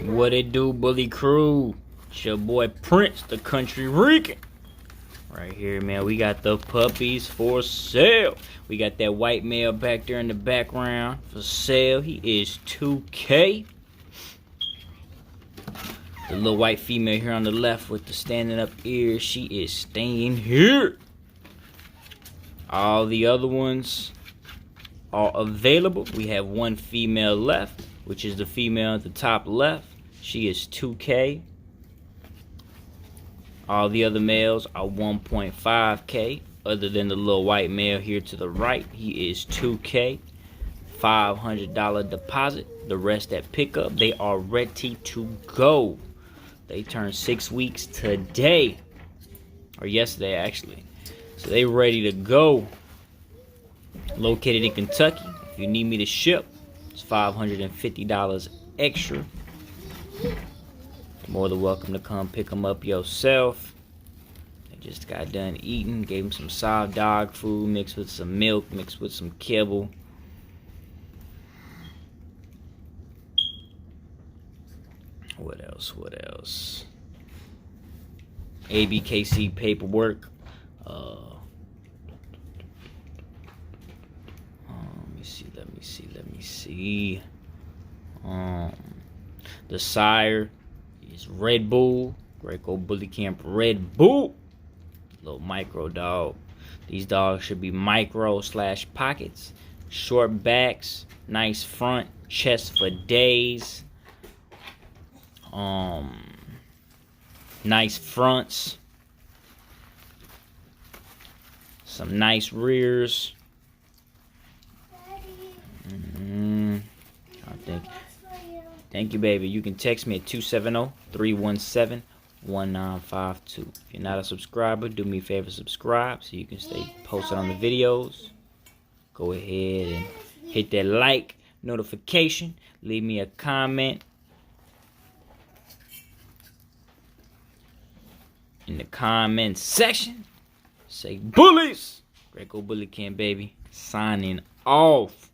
What it do, Bully Crew? It's your boy Prince, the Country Rican. Right here, man. We got the puppies for sale. We got that white male back there in the background for sale. He is $2K. The little white female here on the left with the standing up ears, she is staying here. All the other ones are available. We have one female left, which is the female at the top left. She is $2K. All the other males are 1.5K. Other than the little white male here to the right, he is $2K. $500 deposit. The rest at pickup. They are ready to go. They turned 6 weeks today, or yesterday actually. So they ready to go. Located in Kentucky. If you need me to ship, it's $550 extra. You're more than welcome to come pick them up yourself. They just got done eating. Gave them some soft dog food mixed with some milk, mixed with some kibble. What else? What else? abkc paperwork. Let me see. The sire is Red Bull. Greco Bully Camp Red Bull. Little micro dog. These dogs should be micro/pockets. Short backs. Nice front. Chest for days. Nice fronts. Some nice rears. Thank you, baby. You can text me at 270-317-1952. If you're not a subscriber, do me a favor, subscribe so you can stay posted on the videos. Go ahead and hit that like notification. Leave me a comment in the comment section. Say bullies. Greco Bully Camp, baby. Signing off.